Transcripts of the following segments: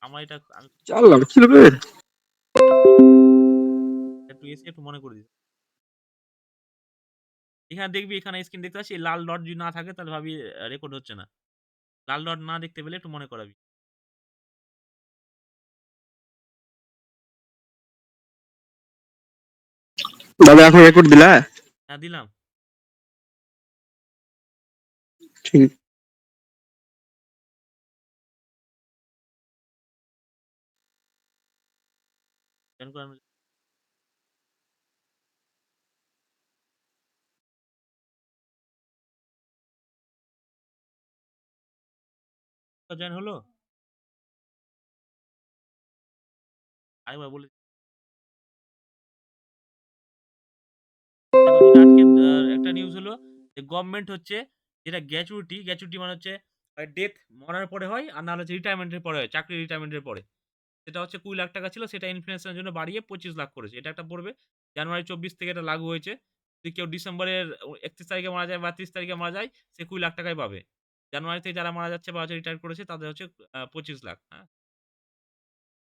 আমার এটা আমি চাল্লাম কি রে? একটু এসে একটু মনে করে দিস। এখানে দেখবি এখানে স্ক্রিন দেখতে পাচ্ছি লাল ডট যদি না থাকে তাহলে ভাবি রেকর্ড হচ্ছে না। লাল ডট না দেখতে পেলে একটু মনে করাবি। দাদা এখন রেকর্ড দিলা? হ্যাঁ, দিলাম। ঠিক। জয়েন করানো জয়েন হলো? আরেকবার বলে দেখো যেটা আজকে একটা নিউজ হলো যে গভর্নমেন্ট হচ্ছে যেটা গ্র্যাচুইটি মানে হচ্ছে ডেথ মরার পরে হয় আর না হলে হচ্ছে রিটায়ারমেন্টের পরে হয়, চাকরি রিটায়ারমেন্টের পরে। সেটা হচ্ছে ৳২০,০০,০০০ ছিল সেটা ইনফ্লেশনের জন্য বাড়িয়ে ২৫,০০,০০০ করেছে। এটা একটা পড়বে। জানুয়ারি ২৪ থেকে এটা লাগু হয়েছে। যদি কেউ ডিসেম্বরের ৩১ তারিখে মারা যায় বা ৩০ তারিখে মারা যায় সে ৳২০,০০,০০০ পাবে। জানুয়ারি থেকে যারা মারা যাচ্ছে বা হচ্ছে রিটায়ার করেছে তাদের হচ্ছে ২৫,০০,০০০, হ্যাঁ?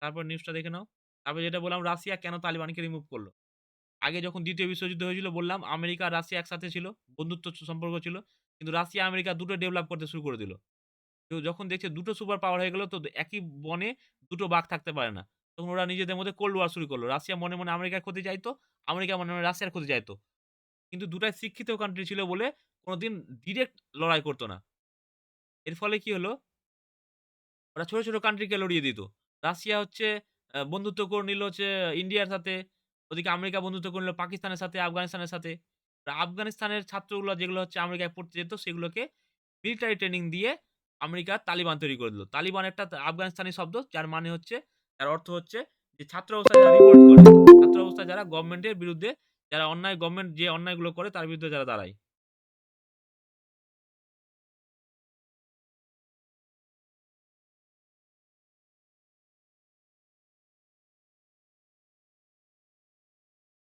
তারপর নিউজটা দেখে নাও। তারপর যেটা বললাম রাশিয়া কেন তালিবানকে রিমুভ করল? আগে যখন ২য় বিশ্বযুদ্ধ হয়েছিল বললাম আমেরিকা আর রাশিয়া একসাথে ছিল। বন্ধুত্ব সম্পর্ক ছিল। কিন্তু রাশিয়া আমেরিকা দুটো ডেভেলপ করতে শুরু করে দিল। তো যখন দেখছে দুটো সুপার পাওয়ার হয়ে গেল তো একই বনে দুটো বাঘ থাকতে পারে না। তখন ওরা নিজেদের মধ্যে কোল্ড ওয়ার শুরু করল। রাশিয়া মনে, মনে আমেরিকার ক্ষতি চাইতো, আমেরিকা মনে, মনে রাশিয়ার ক্ষতি চাইতো। কিন্তু দুটাই শিক্ষিত কান্ট্রি ছিল বলে কোনদিন ডিরেক্ট লড়াই করত না। এর ফলে কি হলো? ওরা ছোট, ছোট কান্ট্রিকে লড়িয়ে দিত। রাশিয়া হচ্ছে বন্ধুত্ব করে নিল হচ্ছে ইন্ডিয়ার সাথে। ওদিকে আমেরিকা বন্ধুত্ব করে নিল পাকিস্তানের সাথে, আফগানিস্তানের সাথে। আফগানিস্তানের ছাত্রগুলো যেগুলো হচ্ছে আমেরিকায় পড়তে যেত সেগুলোকে মিলিটারি ট্রেনিং দিয়ে আমেরিকা তালিবান তৈরি করে দিল। তালিবান একটা আফগানিস্তানি শব্দ যার মানে হচ্ছে যার অর্থ হচ্ছে যে ছাত্র অবস্থায় যারা রিভোল্ট করে। ছাত্র অবস্থায় যারা গভর্নমেন্টের বিরুদ্ধে যারা অন্যায় গভর্নমেন্ট যে অন্যায়গুলো করে তার বিরুদ্ধে যারা দাঁড়ায়।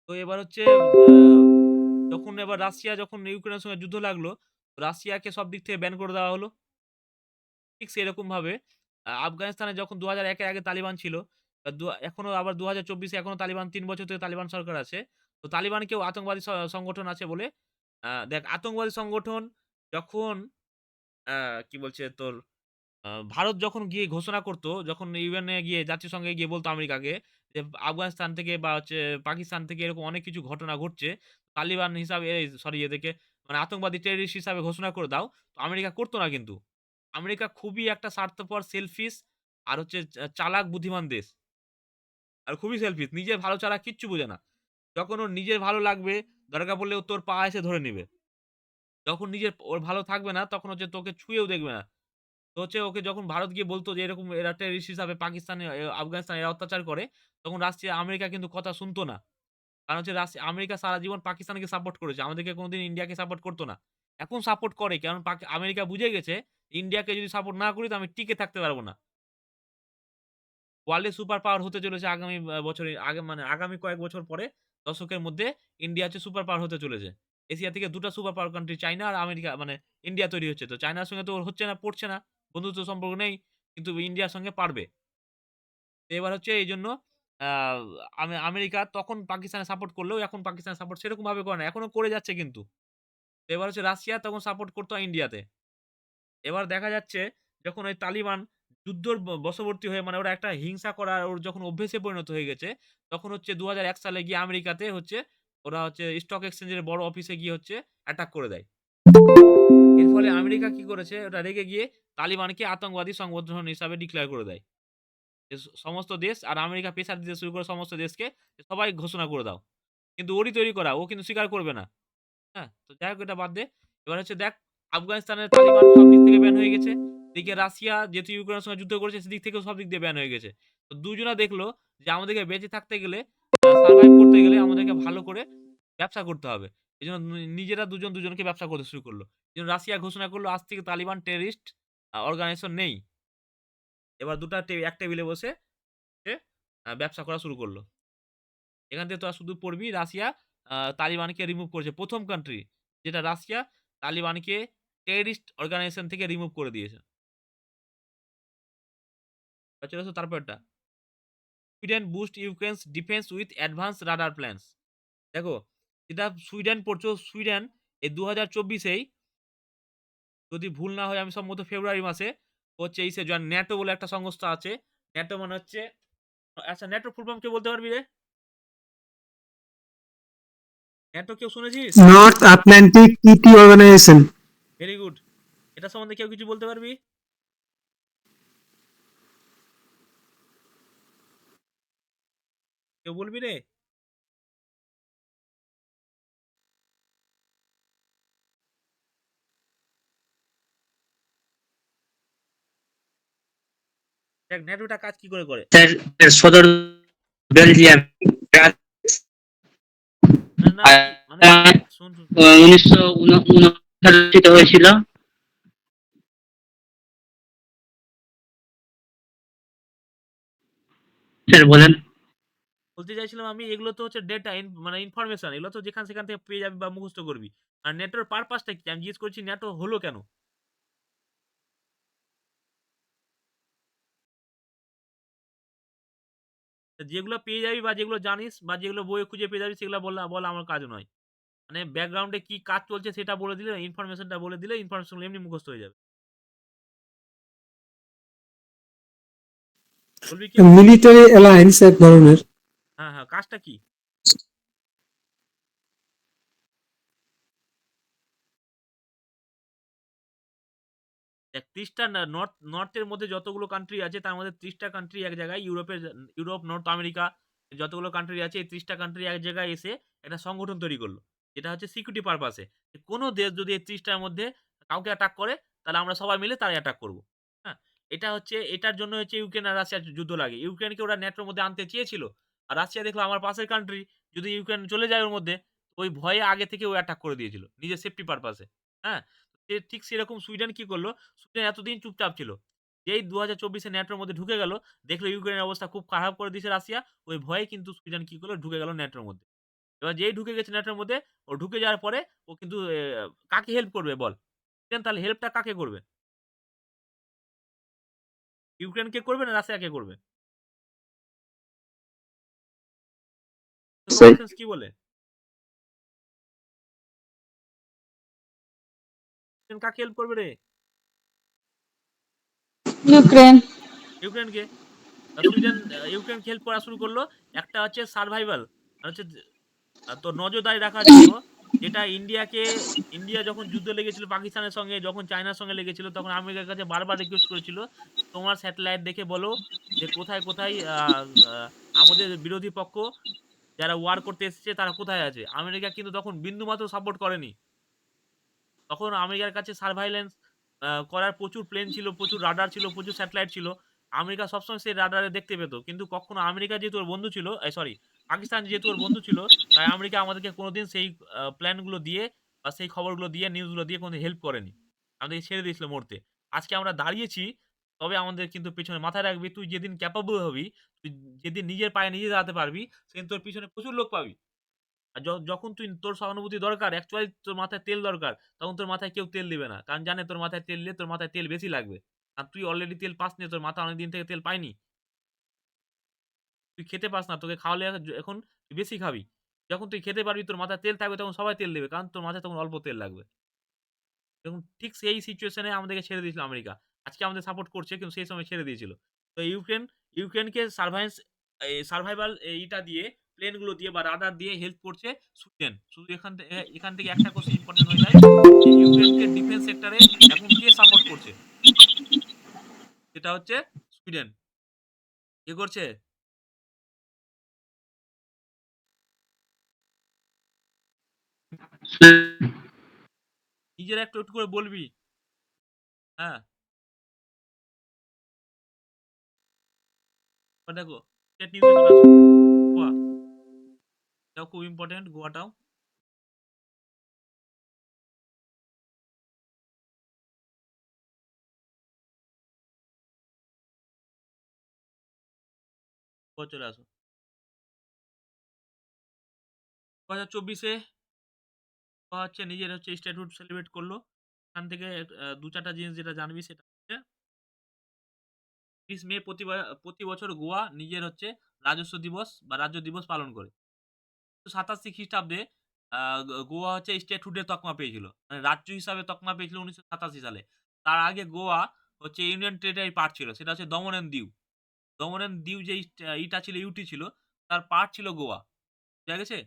তো এবার হচ্ছে আ যখন এবার রাশিয়া যখন ইউক্রেনের সঙ্গে যুদ্ধ লাগলো, রাশিয়াকে সব দিক থেকে ব্যান করে দেওয়া হলো। ঠিক সেরকমভাবে আফগানিস্তানে যখন ২০০১ এর আগে তালিবান ছিল, এখনো আবার ২০২৪ এ এখনো তালিবান ৩ বছর ধরে তালিবান সরকার আছে। তো তালিবানকেও আতঙ্কবাদী সংগঠন আছে বলে দেখ আতঙ্কবাদী সংগঠন যখন আ কি বলছে তোর ভারত যখন গিয়ে ঘোষণা করত, যখন ইউএন এ গিয়ে জাতিসংঘে গিয়ে বলতো আমেরিকাকে যে আফগানিস্তান থেকে বা হচ্ছে পাকিস্তান থেকে এরকম অনেক কিছু ঘটনা ঘটছে। তালিবান হিসাবে সরি এদেরকে মানে আতঙ্কবাদী টেররিস্ট হিসাবে ঘোষণা করে দাও। তো আমেরিকা করত না কিন্তু। আমেরিকা খুবই একটা স্বার্থপর, সেলফিশ আর হচ্ছে চালাক বুদ্ধিমান দেশ। আর খুবই সেলফিশ। নিজের ভালো ছাড়া কিচ্ছু বোঝে না। যখন ওর নিজের ভালো লাগবে, দরকার পড়লে ও তোর পা এসে ধরে নিবে। যখন নিজের ওর ভালো থাকবে না, তখন হচ্ছে তোকে ছুঁয়েও দেখবে না। তো হচ্ছে ওকে যখন ভারত গিয়ে বলত যে এরকম এরা টেররিস্ট হিসাবে পাকিস্তানে, আফগানিস্তানে এরা অত্যাচার করে, তখন রাশিয়া, আমেরিকা কিন্তু কথা শুনত না। কারণ হচ্ছে আমেরিকা সারা জীবন পাকিস্তানকে সাপোর্ট করেছে। আমাদেরকে কোনদিন ইন্ডিয়াকে সাপোর্ট করত না। এখন সাপোর্ট করে কারণ আমেরিকা বুঝে গেছে ইন্ডিয়াকে যদি সাপোর্ট না করি তো আমি টিকে থাকতে পারব না। ওয়ার্ল্ড এর সুপার পাওয়ার হতে চলেছে আগামী বছরে আগে মানে আগামী কয়েক বছর পরে দশকের মধ্যে ইন্ডিয়া হচ্ছে সুপার পাওয়ার হতে চলেছে। এশিয়া থেকে ২ টা সুপার পাওয়ার কান্ট্রি চায়না আর আমেরিকা মানে ইন্ডিয়া তৈরি হচ্ছে। তো চায়নার সঙ্গে তো ওর হচ্ছে না, পড়ছে না। বন্ধুত্ব সম্পর্ক নেই। কিন্তু ইন্ডিয়ার সঙ্গে পারবে। তো এবার হচ্ছে এইজন্য আ আমেরিকা তখন পাকিস্তানে সাপোর্ট করলেও এখন পাকিস্তানের সাপোর্ট সেরকমভাবে করে না। এখনো করে যাচ্ছে কিন্তু। তো এবার হচ্ছে রাশিয়া তখন সাপোর্ট করতো ইন্ডিয়াতে। এবার দেখা যাচ্ছে যখন ওই তালিবান যুদ্ধর বশবর্তী হয়ে মানে ওরা একটা হিংসা করার ওর যখন অভ্যাসে পরিণত হয়ে গেছে, তখন হচ্ছে ২০০১ সালে গিয়ে আমেরিকাতে হচ্ছে ওরা হচ্ছে স্টক এক্সচেঞ্জ এর বড় অফিসে গিয়ে হচ্ছে অ্যাটাক করে দেয়। এর ফলে আমেরিকা কি করেছে ওটা রেগে গিয়ে তালিবানকে আতঙ্কবাদী সংগঠন হিসাবে ডিক্লেয়ার করে দেয়। যে সমস্ত দেশ আর আমেরিকা প্রেশার দিতে শুরু করে সমস্ত দেশকে যে সবাই ঘোষণা করে দাও। কিন্তু ওরই তৈরি করা, ও কিন্তু স্বীকার করবে না। হ্যাঁ? তো যাই হোক এটা বাদ দে। এবার হচ্ছে দেখ আফগানিস্তানের তালিবান সব দিক থেকে ব্যান হয়ে গেছে। এদিকে রাশিয়া যেহেতু ইউক্রেনের সঙ্গে যুদ্ধ করেছে সেদিক থেকেও সব দিক দিয়ে ব্যান হয়ে গেছে। তো দুজনা দেখলো যে আমাদেরকে বেঁচে থাকতে গেলে সারভাইভ করতে গেলে আমাদেরকে ভালো করে ব্যবসা করতে হবে। এজন্য নিজেরা দুজন দুজনকে ব্যবসা করতে শুরু করল। এজন্য রাশিয়া ঘোষণা করল আজ থেকে তালিবান টেররিস্ট অর্গানাইজেশন নেই। এবার ২ টা এক টেবিলে বসে সে ব্যবসা করা শুরু করল। এখান থেকে তোরা শুধু পড়বি রাশিয়া তালিবানকে রিমুভ করেছে। ১ম কান্ট্রি যেটা রাশিয়া তালিবানকে টেররিস্ট অর্গানাইজেশন থেকে রিমুভ করে দিয়েছে। চলে আসো তারপরটা। Sweden boost Ukraine's defence with advance radar plans. দেখো, যেটা সুইডেন পড়ছো, সুইডেন এই ২০২৪-এই যদি ভুল না হয় আমি সম্ভবত ফেব্রুয়ারি মাসে হচ্ছে ইসে জয়েন ন্যাটো বলে একটা সংস্থা আছে। ন্যাটো মানে হচ্ছে আচ্ছা ন্যাটোর ফুল ফর্ম কে বলতে পারবি রে? ন্যাটো কেউ শুনেছিস? North Atlantic treaty organization. Very good. এটা সম্বন্ধে কেউ কিছু বলতে পারবি? কেউ বলবি রে? দেখ ন্যাটোটা কাজ কি করে করে? এর সদর বেলজিয়াম। না, না কি মানে শোন, শোন। 1959 হয়েছিল। স্যার বলেন। বলতে চাইছিলাম আমি এগুলো তো হচ্ছে ডেটা মানে ইনফরমেশন। এগুলো তো যেখান সেখান থেকে পেয়ে যাবি বা মুখস্থ করবি। আর ন্যাটোর পারপাসটা কি? আমি জিজ্ঞেস করছি ন্যাটো হলো কেন? যেগুলো পেয়ে যাবি বা যেগুলো জানিস বা যেগুলো বইয়ে খুঁজে পেয়ে যাবি সেগুলো বলা বলা আমার কাজ নয়। মানে ব্যাকগ্রাউন্ডে কি কাজ চলছে সেটা বলে দিলে, ইনফরমেশনটা বলে দিলে ইনফরমেশন এমনি মুখস্থ হয়ে যাবে। বলবি কি? মিলিটারি অ্যালায়েন্স এক ধরনের। হ্যাঁ, হ্যাঁ, কাজটা কি? দেখ ৩০ টা না নর্থের মধ্যে যতগুলো কান্ট্রি আছে তার মধ্যে ৩০ টা কান্ট্রি এক জায়গায় ইউরোপ, নর্থ আমেরিকা যতগুলো কান্ট্রি আছে এই ৩০ টা কান্ট্রি এক জায়গায় এসে একটা সংগঠন তৈরি করলো। যেটা হচ্ছে সিকিউরিটি পারপাসে। কোন দেশ যদি এই ৩০ টার মধ্যে কাউকে অ্যাটাক করে তাহলে আমরা সবাই মিলে তার অ্যাটাক করব। হ্যাঁ? এটা হচ্ছে এটার জন্য হচ্ছে ইউক্রেন আর রাশিয়ার যুদ্ধ লাগে। ইউক্রেনকে ওরা ন্যাটোর মধ্যে আনতে চেয়েছিল। আর রাশিয়া দেখলো আমার পাশের কান্ট্রি যদি ইউক্রেন চলে যায় ওর মধ্যে, ওই ভয়ে আগে থেকে ও অ্যাটাক করে দিয়েছিল। নিজের সেফটি পারপাসে। হ্যাঁ? ঠিক সেরকম সুইডেন কি করল? সুইডেন এতদিন চুপচাপ ছিল। যেই ২০২৪ এ ন্যাটোর মধ্যে ঢুকে গেল, দেখলো ইউক্রেনের অবস্থা খুব খারাপ করে দিয়েছে রাশিয়া। ওই ভয়ে কিন্তু সুইডেন কি করলো? ঢুকে গেল ন্যাটোর মধ্যে। এবার যেই ঢুকে গেছে ন্যাটোর মধ্যে, ও ঢুকে যাওয়ার পরে ও কিন্তু কাকে হেল্প করবে বল? সুইডেন তাহলে হেল্পটা কাকে করবে? ইউক্রেনকে করবে না রাশিয়াকে করবে? তোকে সেই অপশনস কি বলে? সুইডেন কাকে হেল্প করবে রে? ইউক্রেন। ইউক্রেনকে। সুইডেন ইউক্রেনকে হেল্প করা শুরু করলো। একটা হচ্ছে সারভাইভাল আর হচ্ছে তোর নজরদারি রাখার জন্য, যেটা ইন্ডিয়া যখন যুদ্ধ লেগেছিল পাকিস্তানের সঙ্গে, যখন চায়নার সঙ্গে লেগেছিল তখন আমেরিকার কাছে বারবার রিকোয়েস্ট করেছিল, তোমার স্যাটেলাইট দেখে বলো যে কোথায়, কোথায় আ আ আমাদের বিরোধী পক্ষ যারা ওয়ার করতে এসেছে তারা কোথায় আছে? আমেরিকা কিন্তু তখন বিন্দুমাত্র সাপোর্ট করেনি। তখন আমেরিকার কাছে সার্ভাইল্যান্স করার প্রচুর প্লেন ছিল, প্রচুর রাডার ছিল, প্রচুর স্যাটেলাইট ছিল। আমেরিকা সবসময় সেই রাডারে দেখতে পেত। কিন্তু কখনো আমেরিকা যেহেতু ওর বন্ধু ছিল, সরি, পাকিস্তান যেহেতু ওর বন্ধু ছিল, তাই আমেরিকা আমাদেরকে কোনোদিন সেই প্ল্যানগুলো দিয়ে বা সেই খবরগুলো দিয়ে, নিউজগুলো দিয়ে কোনোদিন হেল্প করেনি। আমাদেরকে ছেড়ে দিয়েছিল মরতে। আজকে আমরা দাঁড়িয়েছি, তবে আমাদের কিন্তু পেছনে মাথায় রাখবি, তুই যেদিন ক্যাপাবল হবি, তুই যেদিন নিজের পায়ে নিজে দাঁড়াতে পারবি, সেদিন তোর পিছনে প্রচুর লোক পাবি। আর যখন তোর সহানুভূতি দরকার, অ্যাকচুয়ালি তোর মাথায় তেল দরকার, তখন তোর মাথায় কেউ তেল দিবে না। কারণ জানে তোর মাথায় তেল দিলে তোর মাথায় তেল বেশি লাগবে। আর তুই অলরেডি তেল পাসনি, তোর মাথা অনেকদিন থেকে তেল পায়নি। তুই খেতে পাস না, তোকে খাওয়ালে এখন তুই বেশি খাবি। যখন তুই খেতে পারবি, তোর মাথায় তেল থাকবে, তখন সবাই তেল দেবে। কারণ তোর মাথায় তখন অল্প তেল লাগবে। এবং ঠিক সেই সিচুয়েশন এ আমাদেরকে ছেড়ে দিয়েছিল আমেরিকা। আজকে আমাদের সাপোর্ট করছে কিন্তু সেই সময় ছেড়ে দিয়েছিল। তো ইউক্রেনকে সারভাইভাল ইটা দিয়ে, প্লেন গুলো দিয়ে বা রাডার দিয়ে হেল্প করছে সুইডেন। শুধু এখান থেকে একটা কোয়েশ্চেন ইম্পোর্টেন্ট হয়ে যায় যে ইউক্রেনকে ডিফেন্স সেক্টরে এখন কে সাপোর্ট করছে? সেটা হচ্ছে সুইডেন। কে করছে? নিজেরা একটু, একটু করে বলবি। হ্যাঁ, এবার দেখো স্টেট নিউজে চলে আসো। গোয়া। এটাও খুব ইম্পোর্টেন্ট, গোয়াটাও। গোয়া চলে আসো। ২০২৪ এ হচ্ছে নিজের হচ্ছে স্ট্যাটহুড সেলিব্রেট করলো। এখান থেকে ২-৪ টা জিনিস যেটা জানবি সেটা হচ্ছে 30 মে প্রতি বছর গোয়া নিজের হচ্ছে রাজস্ব দিবস বা রাজ্য দিবস পালন করে। 87 খ্রিস্টাব্দে গোয়া হচ্ছে স্টেটহুডের তকমা পেয়েছিল। মানে রাজ্য হিসাবে তকমা পেয়েছিল 1987 সালে। তার আগে গোয়া হচ্ছে ইউনিয়ন টেরিটরির পার্ট ছিল। সেটা হচ্ছে দমন অ্যান্ড দিউ। দমন অ্যান্ড দিউ যে ইটা ছিল, ইউটি ছিল, তার পার্ট ছিল গোয়া। বুঝা গেছে?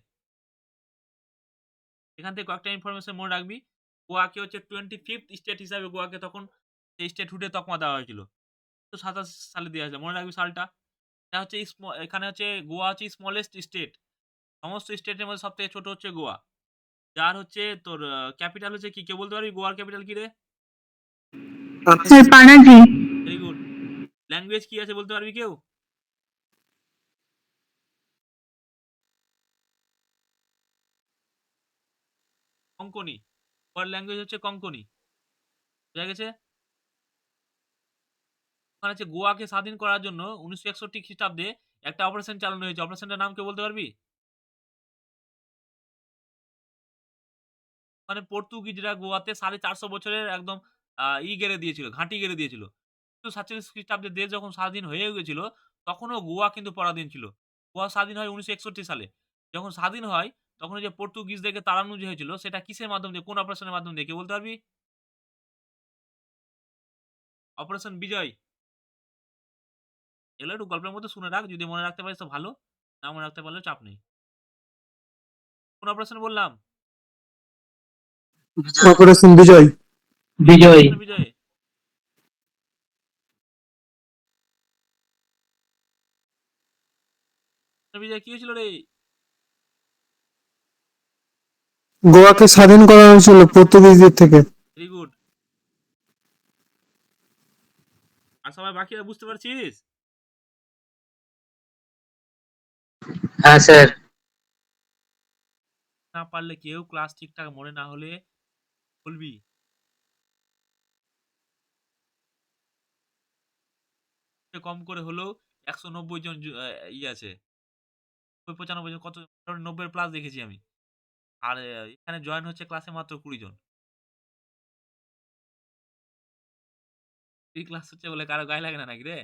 এখান থেকে কয়েকটা ইনফরমেশন মনে রাখবি। গোয়াকে হচ্ছে 25th স্টেট হিসাবে গোয়াকে তখন সেই স্টেটহুডের তকমা দেওয়া হয়েছিল। 1987 সালে দেওয়া হয়েছিল। মনে রাখবি সালটা। এটা হচ্ছে এখানে হচ্ছে গোয়া হচ্ছে স্মলেস্ট স্টেট। সমস্ত স্টেটের মধ্যে সবথেকে ছোট হচ্ছে গোয়া। যার হচ্ছে তোর ক্যাপিটাল হচ্ছে কি? কেউ বলতে পারবি গোয়ার ক্যাপিটাল কি রে? Sir Panaji. Very good. Language কি আছে বলতে পারবি কেউ? কঙ্কনি। গোয়ার ল্যাঙ্গুয়েজ হচ্ছে কঙ্কনি। বুঝা গেছে? ওখানে হচ্ছে গোয়াকে স্বাধীন করার জন্য 1961 খ্রিস্টাব্দে একটা অপারেশন চালানো হয়েছে। অপারেশনটার নাম কেউ বলতে পারবি? মানে পর্তুগিজরা গোয়াতে 450 বছরের একদম গেড়ে দিয়েছিল, ঘাঁটি গেড়ে দিয়েছিল। 1947 খ্রিস্টাব্দে দেশ যখন স্বাধীন হয়ে গেছিল, তখনও গোয়া কিন্তু পরাধীন ছিল। গোয়া স্বাধীন হয় 1961 সালে। যখন স্বাধীন হয়, তখন ওই যে পর্তুগিজদেরকে তাড়ানো যে হয়েছিল, সেটা কিসের মাধ্যম দিয়ে, কোন অপারেশনের মাধ্যম দিয়ে কেউ বলতে পারবি? অপারেশন বিজয়। এগুলো একটু গল্পের মধ্যে শুনে রাখ। যদি মনে রাখতে পারিস তো ভালো। না মনে রাখতে পারলেও চাপ নেই। কোন অপারেশন বললাম? অপারেশন বিজয়। বিজয়। অপারেশন বিজয়। বিজয় কি হয়েছিল রে? গোয়াকে স্বাধীন করা হয়েছিল পর্তুগিজদের থেকে। Very good. আর সবাই বাকিরা বুঝতে পারছিস? হ্যাঁ স্যার। না পারলে কেউ ক্লাস ঠিকঠাক মনে না হলে বলবি। কম করে হলেও 190 জন আছে। 95 জন, কত 90 প্লাস দেখেছি আমি। আর এখানে জয়েন হচ্ছে ক্লাসে মাত্র 20 জন। এই ক্লাস হচ্ছে বলে কারো গায়ে লাগে না নাকি রে?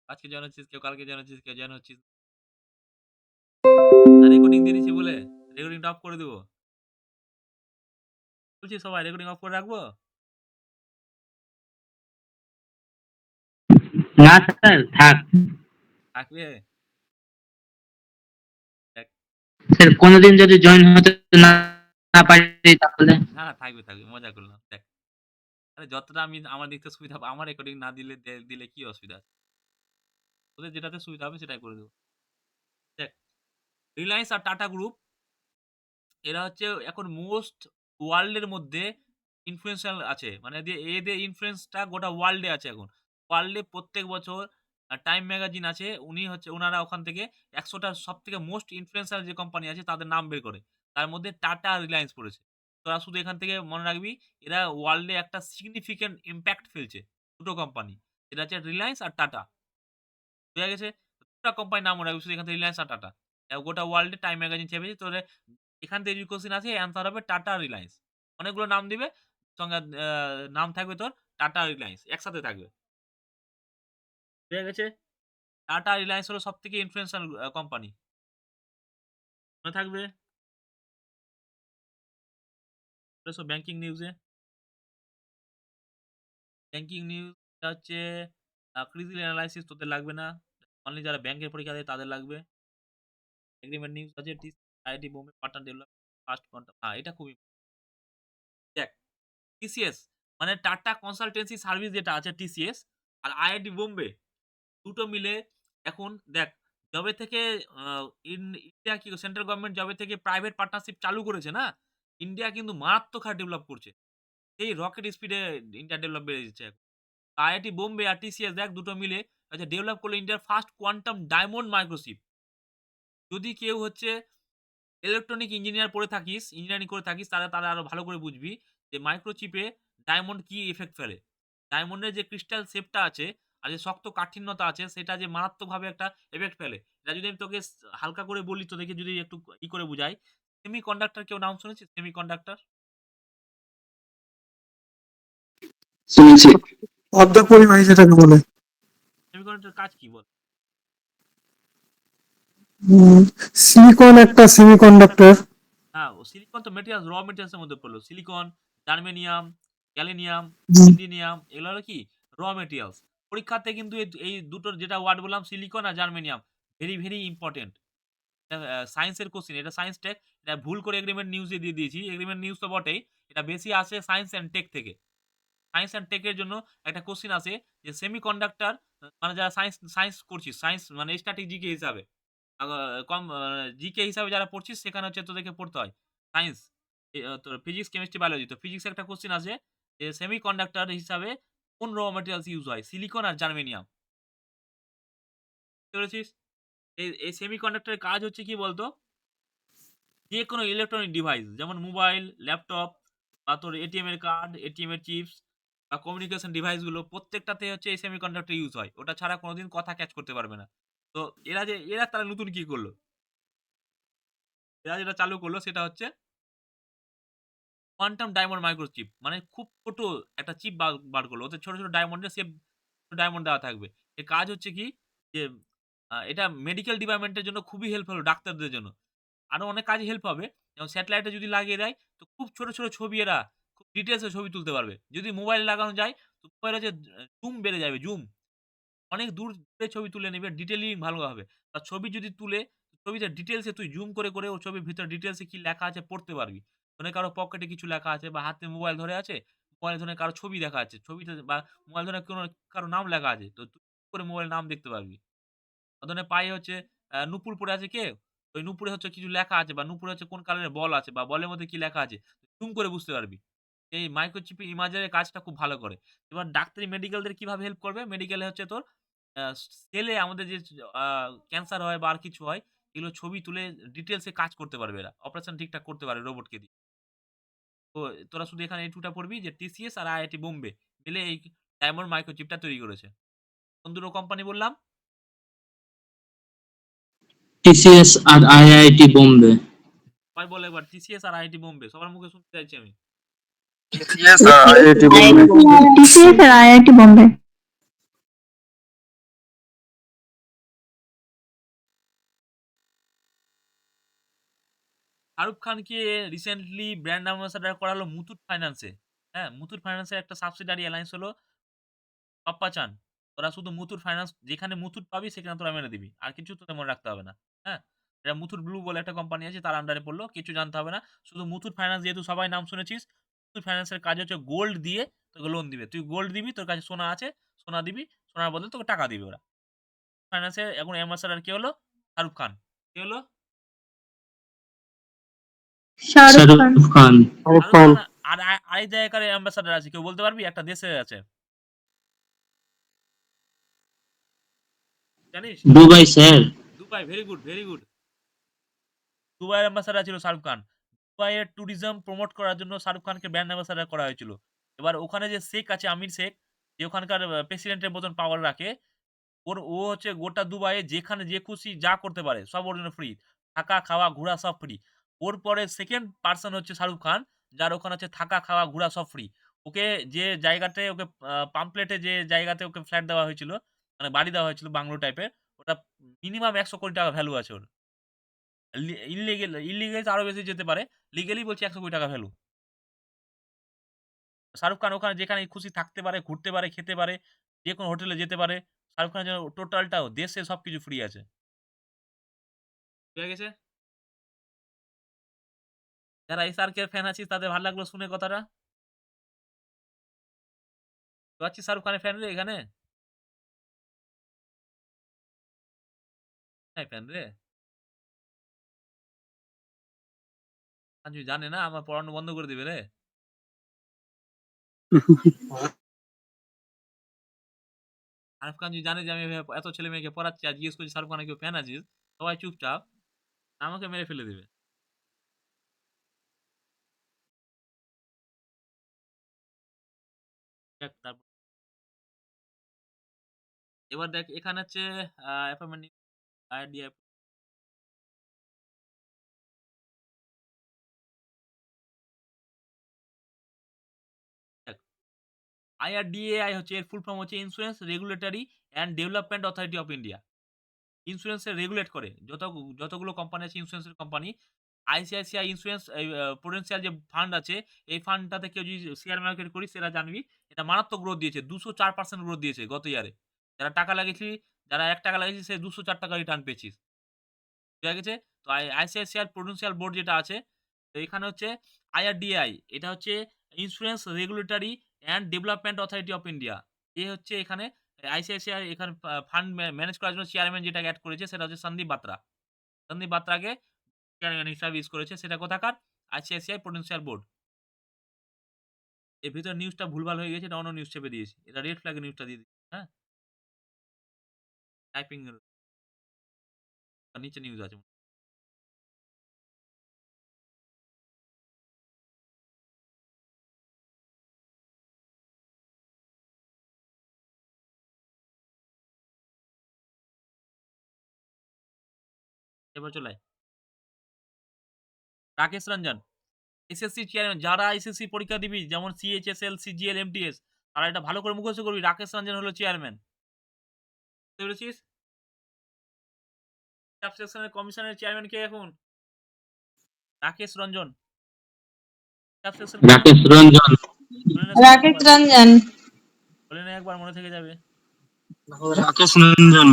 আজকে জয়েন হচ্ছিস কেউ, কালকে জয়েন হচ্ছিস কেউ, জয়েন হচ্ছিস। রেকর্ডিং দিয়ে দিচ্ছি বলে রেকর্ডিংটা অফ করে দেবো। বলছি সবাই রেকর্ডিং অফ করে রাখবো? না স্যার থাক। থাকবে? দেখ, স্যার কোনোদিন যদি জয়েন হতে না না পারি তাহলে? না না, থাকবে থাকবে, মজা করলাম। দেখ, আরে যতটা আমি আমার দিক থেকে সুবিধা আমার রেকর্ডিং না দিলে দিলে কি অসুবিধা আছে? তোদের যেটাতে সুবিধা হবে সেটাই করে দেবো। দেখ, রিলায়েন্স আর টাটা গ্রুপ এরা হচ্ছে এখন মোস্ট ওয়ার্ল্ডের মধ্যে ইনফ্লুয়েন্সিয়াল আছে। মানে এদের ইনফ্লুয়েন্সটা গোটা ওয়ার্ল্ডে আছে এখন। ওয়ার্ল্ডে প্রত্যেক বছর টাইম ম্যাগাজিন আছে, উনি হচ্ছে ওনারা ওখান থেকে 100টা সবথেকে মোস্ট ইনফ্লুয়েন্সার যে কোম্পানি আছে তাদের নাম বের করে। তার মধ্যে টাটা আর রিলায়েন্স পড়েছে। তোরা শুধু এখান থেকে মনে রাখবি, এরা ওয়ার্ল্ডে একটা সিগনিফিক্যান্ট ইমপ্যাক্ট ফেলছে। দুটো কোম্পানি। এটা হচ্ছে রিলায়েন্স আর টাটা। বুঝা গেছে? ২টা কোম্পানির নাম মনে রাখবি শুধু এখান থেকে, রিলায়েন্স আর টাটা। গোটা ওয়ার্ল্ডে টাইম ম্যাগাজিন চেপেছে তোদের। এখান থেকে যে কোশ্চেন আছে অ্যান্সার হবে টাটা রিলায়েন্স। অনেকগুলো নাম দিবে, সঙ্গে নাম থাকবে তোর টাটা রিলায়েন্স একসাথে থাকবে। বুঝা গেছে? টাটা রিলায়েন্স হলো সব থেকে ইনফ্লুয়েন্সার কোম্পানি। মনে থাকবে। ব্যাংকিং নিউজে, ব্যাংকিং নিউজ হচ্ছে ক্রিজিল অ্যানালাইসিস তোদের লাগবে না। অনলি যারা ব্যাংকের পরীক্ষা দেয় তাদের লাগবে। এগ্রিমেন্ট নিউজ আছে IIT Bombay partner develop first contact. হ্যাঁ, এটা খুবই দেখ, টিসিএস মানে টাটা কনসালটেন্সি সার্ভিস যেটা আছে টিসিএস, আর আইআইটি বোম্বে দুটো মিলে এখন দেখ, যবে থেকে ইন্ডিয়া কি সেন্ট্রাল গভর্নমেন্ট যবে থেকে প্রাইভেট পার্টনারশিপ চালু করেছে না, ইন্ডিয়া কিন্তু মারাত্মক হারে ডেভেলপ করছে। এই রকেট স্পিডে ইন্ডিয়া ডেভেলপ বেড়ে যাচ্ছে এখন। আইআইটি বোম্বে আর টিসিএস দেখ দুটো মিলে আচ্ছা ডেভেলপ করলো ইন্ডিয়ার ফার্স্ট কোয়ান্টাম ডায়মন্ড মাইক্রোচিপ। যদি কেউ হচ্ছে ইলেকট্রনিক ইঞ্জিনিয়ার পড়ে থাকিস, ইঞ্জিনিয়ারিং করে থাকিস, তারা তারা আরো ভালো করে বুঝবি যে মাইক্রোচিপে ডায়মন্ড কি ইফেক্ট ফেলে। ডায়মন্ডের যে ক্রিস্টাল শেপটা আছে আর যে শক্ত কাঠিন্যতা আছে সেটা যে মারাত্মকভাবে একটা এফেক্ট ফেলে। এটা যদি আমি তোকে হালকা করে বলি, তোদেরকে যদি একটু করে বুঝাই, সেমিকন্ডাক্টর কেউ নাম শুনেছিস? সেমিকন্ডাক্টর? শুনেছি। অর্ধপরিবাহী যেটাকে বলে। সেমিকন্ডাক্টর কম্পোনেন্টের কাজ কি বল? সিলিকন একটা সেমিকন্ডাক্টর। হ্যাঁ, সিলিকন তো মেটেরিয়ালস, র মেটেরিয়ালস এর মধ্যে পড়লো। সিলিকন, জার্মেনিয়াম, গ্যালিনিয়াম, ইন্ডিনিয়াম এগুলো হলো কি র মেটেরিয়ালস। পরীক্ষাতে কিন্তু এই দুটোর যেটা ওয়ার্ড বললাম সিলিকন আর জার্মেনিয়াম ভেরি, ভেরি ইম্পোর্টেন্ট। এটা সায়েন্সের কোশ্চেন। এটা সায়েন্স টেক। এটা ভুল করে এগ্রিমেন্ট নিউজে দিয়ে দিয়েছি। এগ্রিমেন্ট নিউজ তো বটেই। এটা বেশি আসে সায়েন্স অ্যান্ড টেক থেকে। সায়েন্স অ্যান্ড টেক এর জন্য একটা কোশ্চেন আছে যে সেমিকন্ডাক্টর মানে যারা সায়েন্স সায়েন্স করছিস, সায়েন্স মানে স্ট্যাটিক জিকে হিসাবে। আ কম জিকে হিসাবে যারা পড়ছিস সেখানে হচ্ছে তোদেরকে পড়তে হয়। সায়েন্স তোর ফিজিক্স, কেমিস্ট্রি, বায়োলজি। তো ফিজিক্স একটা কোশ্চেন আছে যে সেমিকন্ডাক্টর হিসাবে কোন র ম্যাটেরিয়ালস ইউস হয়? সিলিকন আর জার্মেনিয়াম। বুঝতে পেরেছিস? এই সেমিকন্ডাক্টরের কাজ হচ্ছে কি বলতো? যেকোনো ইলেকট্রনিক ডিভাইস যেমন মোবাইল, ল্যাপটপ বা তোর এটিএম এর কার্ড, এটিএম এর চিপস বা কমিউনিকেশন ডিভাইস গুলো প্রত্যেকটাতে হচ্ছে এই সেমিকন্ডাক্টর ইউজ হয়। ওটা ছাড়া কোনদিন কথা ক্যাচ করতে পারবে না। তো এরা তাহলে নতুন কি করলো? এরা যেটা চালু করলো সেটা হচ্ছে কোয়ান্টাম ডায়মন্ড মাইক্রোচিপ। মানে খুব ছোট একটা চিপ বার করলো। ওতে ছোট, ছোট ডায়মন্ডের শেপ ডায়মন্ড দেওয়া থাকবে। এর কাজ হচ্ছে কি যে এটা মেডিকেল ডিপার্টমেন্টের জন্য খুবই হেল্প হলো ডাক্তারদের জন্য। আরো অনেক কাজে হেল্প হবে। যেমন স্যাটেলাইটে যদি লাগিয়ে দেয় তো খুব ছোট, ছোট ছবি এরা খুব ডিটেইলস এ ছবি তুলতে পারবে। যদি মোবাইলে লাগানো যায় তো মোবাইলে যে জুম বেড়ে যাবে জুম। অনেক দূর থেকে ছবি তুলে নিবে ডিটেইলিং ভালো হবে। আর ছবি যদি তুলে ছবিতে ডিটেইলস এ তুই জুম করে, করে ওই ছবির ভিতরে ডিটেইলস এ কি লেখা আছে পড়তে পারবি। ধরে কারো পকেটে কিছু লেখা আছে বা হাতে মোবাইল ধরে আছে, মোবাইলে ধরে কারো ছবি দেখা যাচ্ছে। ছবিতে বা মোবাইল ধরে কারো নাম লেখা আছে। তো তুই করে মোবাইলে নাম দেখতে পারবি। ধরেনে পায়ে হচ্ছে নুপুর পড়ে আছে কেউ, ওই নুপুরে হচ্ছে কিছু লেখা আছে বা নুপুরে হচ্ছে কোন কালারের বল আছে বা বলের মধ্যে কি লেখা আছে, জুম করে বুঝতে পারবি। এই মাইক্রোচিপ ইমাজারের কাজটা খুব ভালো করে। এবার ডাক্তারি মেডিকেলদের কিভাবে হেল্প করবে? মেডিকেলে হচ্ছে তোর আ সেলে আমাদের যে আ ক্যান্সার হয় বা আর কিছু হয়, এগুলো ছবি তুলে ডিটেইলস এ কাজ করতে পারবে এরা। অপারেশন ঠিকঠাক করতে পারে রোবটকে দিয়ে। তো তোরা শুধু এখানে এই ২ টা পড়বি যে টিসিএস আর আইআইটি বোম্বে মিলে এই ডায়মন্ড মাইক্রোচিপটা তৈরি করেছে। কোন দুটো কোম্পানি বললাম? টিসিএস আর আইআইটি বোম্বে। সবাই বল একবার টিসিএস আর আইআইটি বোম্বে। সবার মুখে শুনতে চাইছি আমি। TCS আর IIT বোম্বে। টিসিএস আর আইআইটি বোম্বে। শাহরুখ খানকে রিসেন্টলি ব্র্যান্ড অ্যাম্বাসাডর করা হলো মুথুট ফাইন্যান্সে। হ্যাঁ? মুথুট ফাইন্যান্সের একটা সাবসিডিয়ারি অ্যালায়েন্স হলো পাপ্পাচান। তোরা শুধু মুথুট ফাইন্যান্স যেখানে মুথুট পাবি সেখানে তোরা মেরে দিবি। আর কিছু তোদের মনে রাখতে হবে না। হ্যাঁ? এটা মুথুট ব্লু বলে একটা কোম্পানি আছে তার আন্ডারে পড়লো। কিছু জানতে হবে না। শুধু মুথুট ফাইন্যান্স যেহেতু সবাই নাম শুনেছিস, মুথুট ফাইন্যান্সের কাজ হচ্ছে গোল্ড দিয়ে তোকে লোন দিবে। তুই গোল্ড দিবি, তোর কাছে সোনা আছে, সোনা দিবি। সোনার বদলে তোকে টাকা দিবে ওরা। ফাইন্যান্সের এখন অ্যাম্বাসাডর কে হলো? শাহরুখ খান। কে হলো? শাহরুখ খান। শাহরুখ খান। শাহরুখ শাহরুখ খান। খান আর আরেক জায়গাকার অ্যাম্বাসাডর আছে। কেউ বলতে পারবি? একটা দেশে আছে। জানিস? Dubai sir. Dubai. Very good, very good. দুবাইয়ের অ্যাম্বাসাডর ছিল শাহরুখ খান। দুবাইয়ের ট্যুরিজম প্রমোট করার জন্য শাহরুখ খানকে ব্র্যান্ড অ্যাম্বাসাডর করা হয়েছিল। এবার ওখানে যে শেখ আছে আমির শেখ, যে ওখানকার প্রেসিডেন্টের মতন পাওয়ার রাখে, ও হচ্ছে গোটা দুবাইয়ে যেখানে যে খুশি যা করতে পারে সব ওর জন্য ফ্রি। থাকা, খাওয়া, ঘোরা সব ফ্রি। ওর পরে 2nd পারসন হচ্ছে শাহরুখ খান, যার ওখানে হচ্ছে থাকা, খাওয়া, ঘোরা সব ফ্রি। ওকে যে জায়গাতে ওকে পাম্পলেটে যে জায়গাতে ওকে ফ্ল্যাট দেওয়া হয়েছিল, মানে বাড়ি দেওয়া হয়েছিল বাংলো টাইপের, ওটা মিনিমাম ৳১০০ কোটি ভ্যালু আছে ওর। ইল্লিগেল তো আরো বেশি যেতে পারে। লিগ্যালি বলছি ৳১০০ কোটি ভ্যালু। শাহরুখ খান ওখানে যেখানে খুশি থাকতে পারে, ঘুরতে পারে, খেতে পারে, যেকোনো হোটেলে যেতে পারে। শাহরুখ খানের জন্য টোটালটাও দেশে সবকিছু ফ্রি আছে। ঠিক আছে? যারা এসআরকে এর ফ্যান আছিস তাদের ভাল লাগলো শুনে কথাটা? কেউ আছিস শাহরুখ খানের ফ্যান রে এখানে? হ্যাঁ, ফ্যান রে? আর যদি জানে না আমার পড়ানো বন্ধ করে দিবে রে। শাহরুখ খান যদি জানে যে আমি এভাবে এত ছেলে মেয়েকে পড়াচ্ছি আর জিজ্ঞেস করছি শাহরুখ খানের কেউ ফ্যান আছিস? সবাই চুপচাপ। আমাকে মেরে ফেলে দিবে। দেখ তারপর এবার দেখ এখানে হচ্ছে অ্যাপয়েন্টমেন্ট আইডিয়া দেখ IRDAI হচ্ছে এর ফুল ফর্ম হচ্ছে insurance regulatory and development authority of India. ইন্স্যুরেন্সের রেগুলেট করে যতগুলো কোম্পানি আছে ইন্স্যুরেন্সের কোম্পানি। আইসিআইসিআই ইন্স্যুরেন্স এই প্রুডেন্সিয়াল যে ফান্ড আছে এই ফান্ডটাতে কেউ যদি শেয়ার মার্কেট করি সেটা জানবি এটা মারাত্মক গ্রোথ দিয়েছে। 204% গ্রোথ দিয়েছে গত ইয়ারে। যারা টাকা লাগিয়েছিলি, যারা ৳১ লাগিয়েছিস সে ৳204 রিটার্ন পেয়েছিস। বুঝা গেছে? তো আইসিআইসিআই প্রুডেন্সিয়াল বোর্ড যেটা আছে, তো এখানে হচ্ছে আইআরডিআই এটা হচ্ছে insurance regulatory and development authority of India. এ হচ্ছে এখানে আইসিআইসিআই এখানে ফান্ড ম্যানেজ করার জন্য চেয়ারম্যান যেটাকে এড করেছে সেটা হচ্ছে সন্দীপ বাত্রা। সন্দীপ বাত্রাকে চেয়ারম্যান হিসাবে ইউজ করেছে। সেটা কোথাকার? ICICI Prudential board. এর ভিতরে নিউজটা ভুলভাল হয়ে গেছে। এটা অন্য নিউজ চেপে দিয়েছি। এটা রেড ফ্ল্যাগ নিউজটা দিয়ে দিচ্ছি। হ্যাঁ? টাইপিং এর নিচে নিউজ আছে। এবার চলে আয়। Rakesh Ranjan SSC chairman. যারা এসএসসি পরীক্ষা দিবি যেমন সিএইচএসএল, সিজিএল, এমটিএস তারা এটা ভালো করে মুখস্থ করবি। রাকেশ রঞ্জন হলো চেয়ারম্যান। বুঝতে পেরেছিস? স্টাফ সেকশনের কমিশনের চেয়ারম্যান কে এখন? রাকেশ রঞ্জন। Staff section Rakesh Ranjan. রাকেশ রঞ্জন। বলে নে একবার মনে থেকে যাবে। রাকেশ রঞ্জন।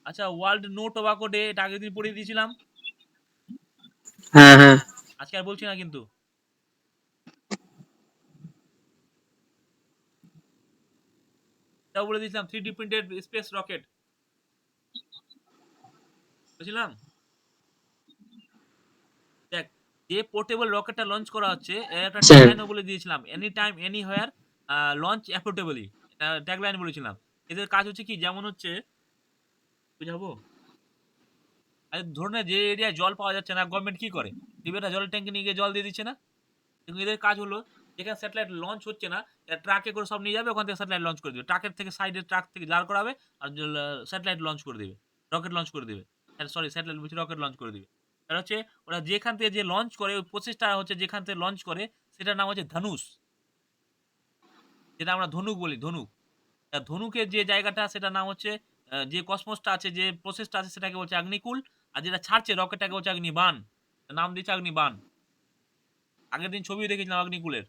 আচ্ছা, ওয়ার্ল্ড নো টোবাকো ডে এটা আগের দিন পড়িয়ে দিয়েছিলাম। হ্যাঁ হ্যাঁ। আজকে আর বলছি না কিন্তু। এটাও বলে দিয়েছিলাম 3D প্রিন্টেড স্পেস রকেট। বুঝলাম? দেখ, যে পোর্টেবল রকেটটা লঞ্চ করা হচ্ছে এর একটা স্যার। ট্যাগলাইনও বলে দিয়েছিলাম। Any time anywhere launch affordably. এটা ট্যাগলাইন বলেছিলাম। এদের কাজ হচ্ছে কি যেমন হচ্ছে বুঝাবো? আরে ধরে নে যে এরিয়ায় জল পাওয়া যাচ্ছে না গভর্নমেন্ট কি করে? টিবেটা জলের ট্যাঙ্কে নিয়ে গিয়ে জল দিয়ে দিচ্ছে না? কিন্তু এদের কাজ হলো যেখানে স্যাটেলাইট লঞ্চ হচ্ছে না এরা ট্রাকে করে সব নিয়ে যাবে ওখান থেকে স্যাটেলাইট লঞ্চ করে দিবে। ট্রাকের থেকে সাইডে ট্রাক থেকে দাঁড় করাবে আর স্যাটেলাইট লঞ্চ করে দিবে। রকেট লঞ্চ করে দিবে। সরি স্যাটেলাইট বলছি রকেট লঞ্চ করে দিবে। আর হচ্ছে ওরা যেখান থেকে যে লঞ্চ করে ওই প্রসেসটা হচ্ছে যেখান থেকে লঞ্চ করে সেটার নাম হচ্ছে ধনুষ। যেটা আমরা ধনুক বলি ধনুক। ধনুকের যে জায়গাটা সেটার নাম হচ্ছে যে কসমসটা আছে যে প্রসেসটা আছে সেটাকে বলছে অগ্নিকুল। আর যেটা ছাড়ছে রকেটটাকে বলছে অগ্নিবাণ। নাম দিয়েছে অগ্নিবাণ। আগের দিন ছবিও দেখেছিলাম অগ্নিকুলের।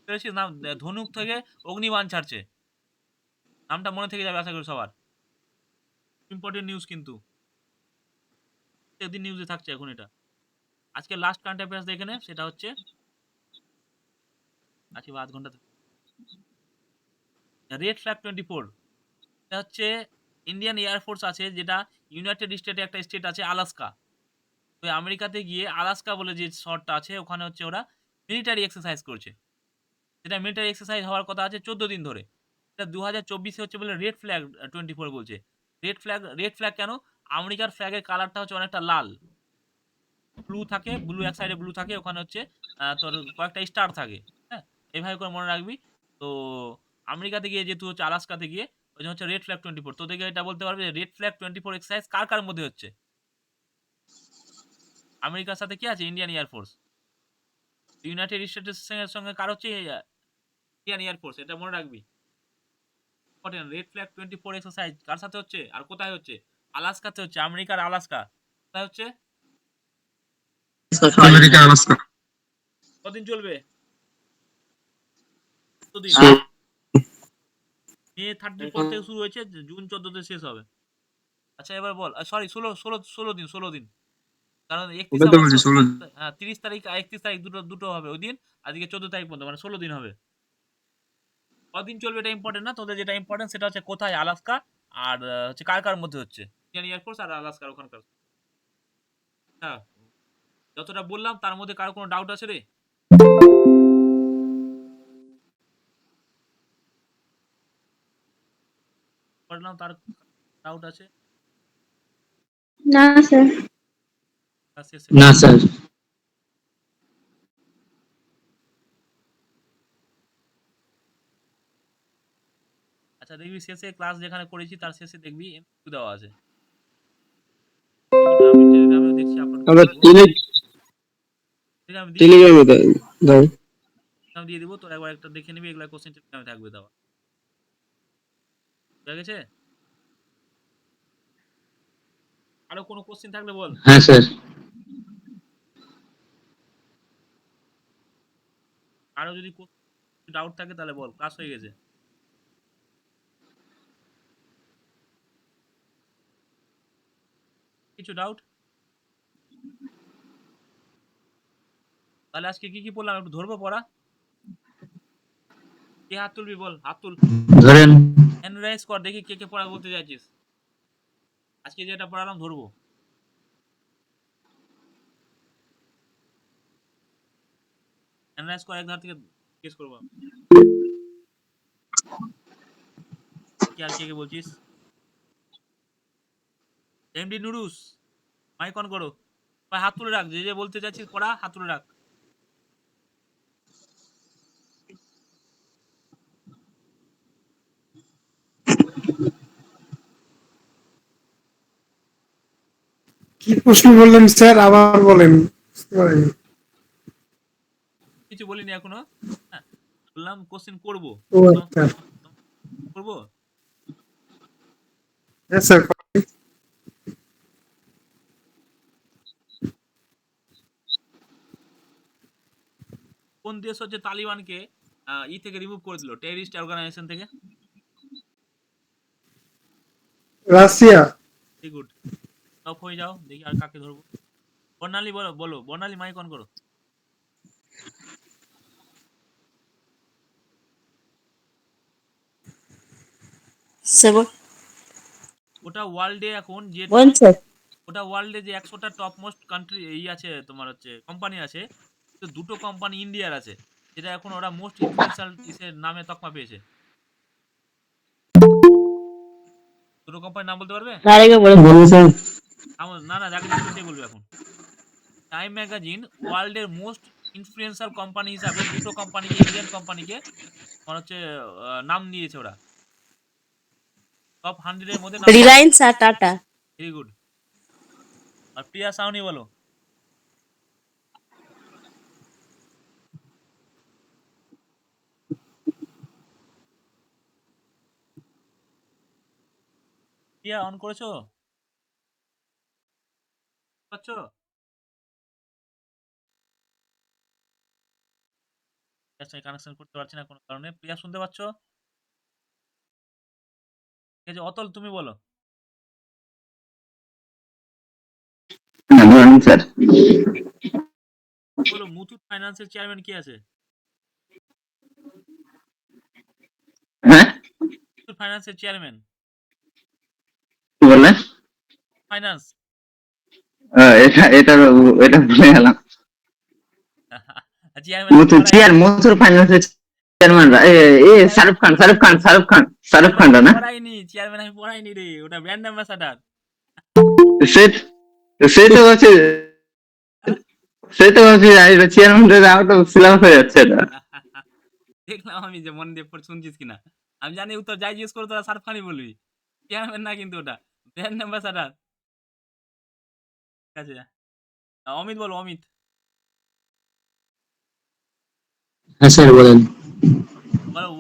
পেরেছিস নাম ধনুক থেকে অগ্নিবাণ ছাড়ছে। নামটা মনে থেকে যাবে আশা করি সবার। ইম্পর্টেন্ট নিউজ কিন্তু প্রত্যেকদিন নিউজে থাকছে এখন এটা। আজকে লাস্ট কারেন্ট অ্যাফেয়ার্স দেখে নে সেটা হচ্ছে আজকে 8 ঘন্টা রেড ফ্ল্যাগ 24 এটা হচ্ছে ইন্ডিয়ান এয়ারফোর্স আছে যেটা ইউনাইটেড স্টেটে একটা স্টেট আছে আলাস্কা। তো আমেরিকাতে গিয়ে আলাস্কা বলে যে শহরটা আছে ওখানে হচ্ছে ওরা মিলিটারি এক্সারসাইজ করছে। সেটা মিলিটারি এক্সারসাইজ হওয়ার কথা আছে 14 দিন ধরে। এটা 2024 হচ্ছে বলে রেড ফ্ল্যাগ 24 বলছে। রেড ফ্ল্যাগ কেন? আমেরিকার ফ্ল্যাগের কালারটা হচ্ছে অনেকটা লাল। ব্লু থাকে, ব্লু এক সাইডে ব্লু থাকে ওখানে হচ্ছে তোর কয়েকটা স্টার থাকে। হ্যাঁ? এভাবে করে মনে রাখবি। তো আমেরিকাতে গিয়ে যেহেতু হচ্ছে আলাস্কাতে গিয়ে ওই জন্য হচ্ছে রেড ফ্ল্যাগ 24। তোদেরকে এটা বলতে পারবে যে রেড ফ্ল্যাগ 24 এক্সারসাইজ কার মধ্যে হচ্ছে? আমেরিকার সাথে কি আছে? Indian air force. ইউনাইটেড স্টেটসের সঙ্গে কার হচ্ছে? Indian air force. এটা মনে রাখবি। ইম্পর্টেন্ট রেড ফ্ল্যাগ 24 এক্সারসাইজ কার সাথে হচ্ছে আর কোথায় হচ্ছে? আলাস্কাতে হচ্ছে। আমেরিকার আলাস্কা। কোথায় হচ্ছে? America Alaska. কদিন চলবে? 14 দিন। মে 30 পর থেকে শুরু হয়েছে জুন 14 তে শেষ হবে। আচ্ছা এবার বল সরি 16 দিন। কারণ 31 ওটা তো বলছি আগস্ট 16। হ্যাঁ 30 তারিখ আর 31 তারিখ দুটো হবে ওই দিন। আজকে 14 তারিখ পর্যন্ত মানে 16 দিন হবে। কদিন চলবে এটা ইম্পর্টেন্ট না। তোদের যেটা ইম্পর্টেন্ট সেটা হচ্ছে কোথায় আলাস্কা আর হচ্ছে কার মধ্যে হচ্ছে? ইন্ডিয়ান এয়ারফোর্স আর আলাস্কার ওখানকার। হ্যাঁ যতটা বললাম তার মধ্যে কারো কোনো ডাউট আছে রে? বললাম তার ডাউট আছে? না স্যার। শেষে না স্যার। আচ্ছা দেখবি শেষে ক্লাস যেখানে করেছি তার শেষে দেখবি এমসিকিউ দেওয়া আছে। আমি টেলিগ্রামে দেখছি আপলোড আমরা করে দেবো। টেলিগ্রামে দিয়ে টেলিগ্রামে দাও। দিয়ে দিব, তোর একবার একটা দেখে নিবি, এগুলা কোশ্চেন টেলিগ্রামে থাকবে দেওয়া। বুঝা গেছে? আরো কোনো কোশ্চেন থাকলে বল। হ্যাঁ স্যার। আরো যদি ডাউট থাকে তাহলে বল, ক্লাস হয়ে গেছে। কিছু ডাউট? তাহলে আজকে কি পড়লাম একটু ধরবো পড়া? কে হাত তুলবি বল, হাত তুল, ধরেন। হ্যান্ড রাইজ কর, দেখি কে পড়া বলতে চাইছিস। আজকে যেটা পড়ালাম ধরবো। হ্যান্ড রাইজ কর, এক ধার থেকে জিজ্ঞেস করবো কি আর কে বলছিস। এমডি নুরুস, মাইক অন করো ভাই, হাত তুলে রাখ, যে বলতে চাচ্ছিস পড়া, হাত তুলে রাখ। কি প্রশ্ন বললেন স্যার, আবার বলেন। বুঝতে পারিনি। কিছু বলিনি এখনো। হ্যাঁ, বললাম কোশ্চেন করবো। ও আচ্ছা। করবো। হ্যাঁ স্যার। কোন দেশ হচ্ছে তালিবানকে থেকে রিমুভ করে দিল, টেররিস্ট অর্গানাইজেশন থেকে? রাশিয়া। Very good. টপ হয়ে যাও, দেখি আর কাকে ধরবো। বর্ণালী বলো, বর্ণালী মাইক অন করো। ওটা ওয়ার্ল্ডে এখন যে ওটা ওয়ার্ল্ডে যে 100টা টপ মোস্ট কান্ট্রি আছে, তোমার হচ্ছে কোম্পানি আছে, তো দুটো কোম্পানি ইন্ডিয়ার আছে, যেটা এখন ওরা মোস্ট ইনফ্লুয়েন্সিয়াল ইসের নামে তকমা পেয়েছে। দুটো কোম্পানির নাম বলতে পারবে? না যাকে জিজ্ঞেস করছি বলবে এখন। টাইম ম্যাগাজিন ওয়ার্ল্ডের মোস্ট ইনফ্লুয়েন্সার কোম্পানি হিসাবে দুটো কোম্পানিকে, ইন্ডিয়ান কোম্পানিকে মনে হচ্ছে নাম দিয়েছে ওরা, টপ 100 এর মধ্যে। রিলায়েন্স আর টাটা। Very good. আর প্রিয়া সাউনি বলো। প্রিয়া অন করেছো? পাচ্ছ? কানেকশন করতে পারছি না কোনো কারণে। প্রিয়া শুনতে পাচ্ছ? ঠিক আছে, অতল তুমি বলো। স্যার। বলো, মুথুট ফাইন্যান্সের চেয়ারম্যান কে আছে? হ্যাঁ মুথুট ফাইন্যান্সের চেয়ারম্যান। কি বললেন? ফাইন্যান্স। এটা এটা এটা ভুলে গেলাম। মুথুট ফাইন্যান্সের চেয়ারম্যান শাহরুখ খান না? পড়াইনি চেয়ারম্যান, আমি পড়াইনি রে, ওটা ব্র্যান্ড অ্যাম্বাসাডার। সে সে তো হচ্ছে চেয়ারম্যান, আমার তো সিলেবাস হয়ে যাচ্ছে এটা। দেখলাম আমি যে মন দিয়ে শুনছিস কিনা। আমি জানি উত্তর যাই জিজ্ঞেস করে তোরা শাহরুখ খানই বলবি। চেয়ারম্যান না কিন্তু, ওটা ব্র্যান্ড অ্যাম্বাসাডার। ঠিক আছে, অমিত বলো, অমিত। হ্যাঁ স্যার বলেন।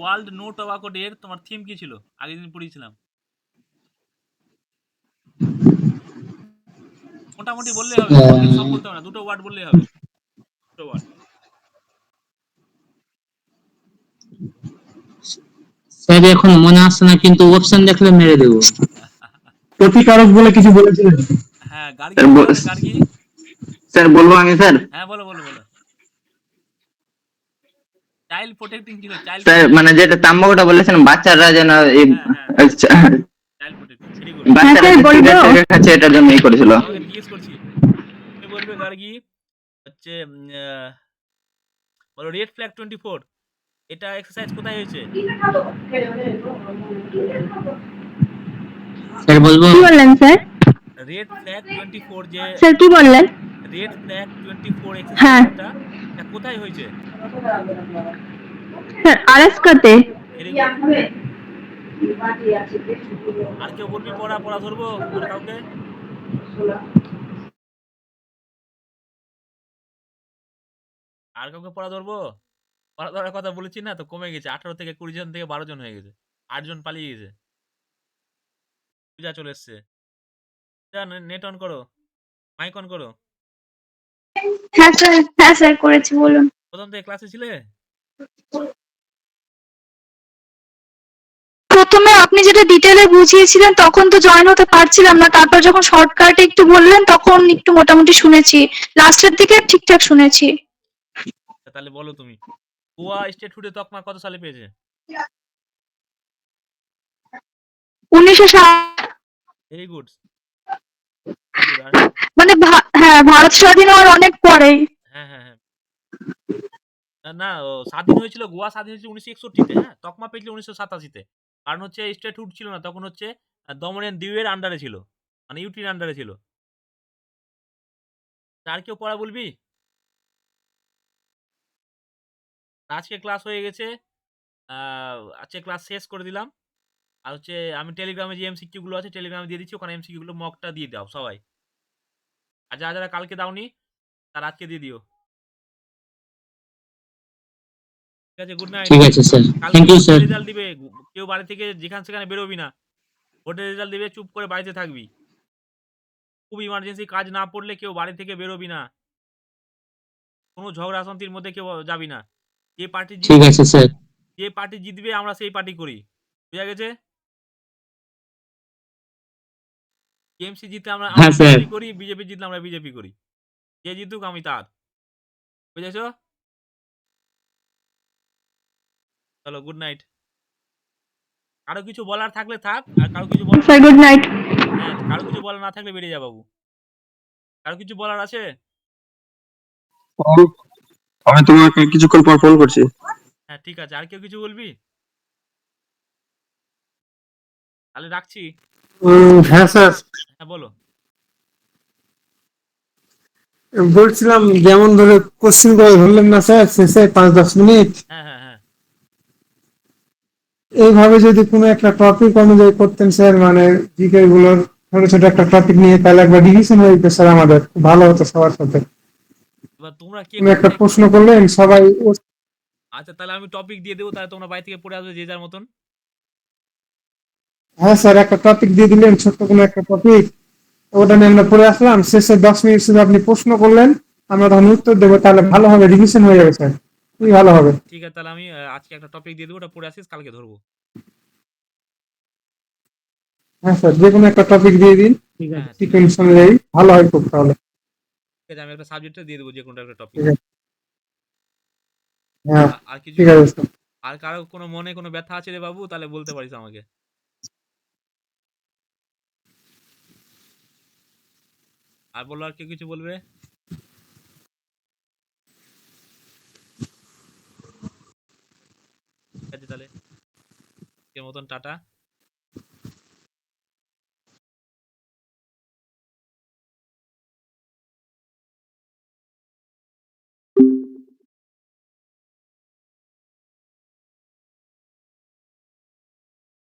ওয়ার্ল্ড নো টোবাকো ডে এর তোমার থিম কি ছিল? আগের দিন পড়িয়েছিলাম। মোটামুটি বললেই হবে, তোমাকে সব বলতে হবে না, দুটো ওয়ার্ড বললেই হবে। দুটো ওয়ার্ড। স্যার এখন মনে আসছে না, কিন্তু অপশন দেখলে মেরে দেবো। প্রতিকারক বলে কিছু বলেছিলেন। হ্যাঁ, গার্গি বলো না, গার্গি। স্যার বলবো আমি স্যার? হ্যাঁ বলো। চাইল্ড প্রোটেক্টিং ছিল, চাইল্ড স্যার মানে যেটা তাম্বাকুটা বলেছেন, বাচ্চারা যেন চাইল্ড প্রোটেক্টিং। Very good. বাচ্চারা সিগারেট খাচ্ছে, এটার জন্য এই করেছিল। তোমাকে জিজ্ঞেস করছি, তুমি বলবে গার্গি হচ্ছে বলো রেড ফ্ল্যাগ 24 এটা এক্সারসাইজ কোথায় হয়েছে? স্যার বলবো? কি বললেন স্যার? রেড ফ্ল্যাগ 24 যে স্যার কি বললেন? রেড ফ্ল্যাগ 24 হ্যাঁ এক্সারসাইজটা এটা কোথায় হয়েছে? স্যার আলাস্কাতে। Very good. আর কেউ বলবি পড়া ধরবো আর কাউকে? আর কাউকে পড়া ধরবো? পড়া ধরার কথা বলেছি না তো, কমে গেছে। 18 থেকে 20 জন থেকে 12 জন হয়ে গেছে। 8 জন পালিয়ে গেছে। পূজা চলে এসছে। পূজা নেট অন করো। মাইক অন করো। হ্যাঁ স্যার করেছি, বলুন। প্রথম থেকে ক্লাসে ছিলে? প্রথমে আপনি যেটা ডিটেলে বুঝিয়েছিলেন তখন তো জয়েন হতে পারছিলাম না, তারপর যখন শর্টকাটে একটু বললেন তখন একটু মোটামুটি শুনেছি, লাস্টের দিকে ঠিকঠাক শুনেছি। তাহলে বলো তুমি। গোয়া স্টেট ফুডে তকমা কত সালে পেয়েছে? 1960। Very good. মানে হ্যাঁ, ভারত স্বাধীন হওয়ার অনেক পরেই। হ্যাঁ হ্যাঁ হ্যাঁ। না স্বাধীন হয়েছিল, গোয়া স্বাধীন হয়েছিল 1961-তে। হ্যাঁ, তকমা পেয়েছিল 1987-তে। কারণ হচ্ছে স্টেট ফুড ছিল না তখন, হচ্ছে দমন এন্ড দিউয়ের আন্ডারে ছিল, মানে ইউটির আন্ডারে ছিল। আর কেউ পড়া বলবি? আজকে ক্লাস হয়ে গেছে। আজকে ক্লাস শেষ করে দিলাম। আর হচ্ছে আমি টেলিগ্রামে যে এমসিকিউ গুলো আছে টেলিগ্রামে দিয়ে দিচ্ছি, ওখানে এমসিকিউ গুলো মকটা দিয়ে দাও সবাই। আর যারা যারা কালকে দাওনি তারা আজকে দিয়ে দিও। ঠিক আছে, গুড নাইট। ঠিক আছে স্যার, কালকে থ্যাংক ইউ ভোটের স্যার। রেজাল্ট দিবে। কেউ বাড়ি থেকে যেখানে সেখানে বেরোবি না। ভোটের রেজাল্ট দিবে, চুপ করে বাড়িতে থাকবি। খুব ইমার্জেন্সি কাজ না পড়লে কেউ বাড়ি থেকে বেরোবি না। কোনো ঝগড়া অশান্তির মধ্যে কেউ যাবি না। যে পার্টি ঠিক জিতবে, আছে স্যার। যে পার্টি জিতবে আমরা সেই পার্টি করি। বুঝা গেছে? টিএমসি জিতলে আমরা হ্যাঁ স্যার। টিএমসি করি, বিজেপি জিতলে আমরা বিজেপি করি। যে জিতুক আমি তার। বুঝেছো? চলো, গুড নাইট। কারো কিছু বলার থাকলে থাক, আর কারো কিছু বলার স্যার গুড নাইট। হ্যাঁ, কারো কিছু বলার না থাকলে বেরিয়ে যা বাবু। কারো কিছু বলার আছে? আমি তোমাকে কিছুক্ষণ পর ফোন করছি। হ্যাঁ ঠিক আছে। আর কেউ কিছু বলবি? তাহলে রাখছি। হ্যাঁ স্যার, হ্যাঁ বলো। বলছিলাম যেমন ধরে কোশ্চিন করে ধরলেন না স্যার শেষে 5-10 মিনিট, হ্যাঁ হ্যাঁ হ্যাঁ। এইভাবে যদি কোনো একটা টপিক অনুযায়ী করতেন স্যার, মানে জিকে গুলোর ছোট ছোট একটা টপিক নিয়ে, তাহলে একবার ডিভিশন হয়ে যেত স্যার, আমাদের খুব ভালো হতো সবার সাথে। এবার তোমরা কে কোনো একটা কোনটায়। প্রশ্ন করলেন সবাই আচ্ছা তাহলে আমি টপিক দিয়ে দেবো, তাহলে তোমরা বাড়ি থেকে পড়ে আসবে যে যার মতন। হ্যাঁ স্যার, একটা টপিক দিয়ে দিলেন, ছোট্ট কোনো একটা টপিক, ওটা নিয়ে আমরা পড়ে আসলাম, শেষে 10 মিনিট শুধু আপনি প্রশ্ন করলেন, আমরা তখন উত্তর দেবো, তাহলে ভালো হবে, রিভিশন হয়ে যাবে স্যার, খুবই ভালো হবে। ঠিক আছে, তাহলে আমি আজকে একটা টপিক দিয়ে দেবো, ওটা পড়ে আসিস, কালকে ধরবো। হ্যাঁ স্যার, যে কোনো একটা টপিক দিয়ে দিন, ঠিক হ্যাঁ আছে। হ্যাঁ, ঠিক আছে। সিকোয়েন্স অনুযায়ী ভালো হয় খুব, তাহলে ঠিক আছে, আমি একটা সাবজেক্টে দিয়ে দেবো, যে কোনো একটা টপিক। ঠিক আছে। হ্যাঁ আর কিছু, ঠিক আছে স্যার। আর কারো কোনো মনে কোনো ব্যথা আছে রে বাবু, তাহলে বলতে পারিস আমাকে। আর বলো, আর কেউ কিছু বলবে? ঠিক আছে তাহলে, আজকের মতন টাটা।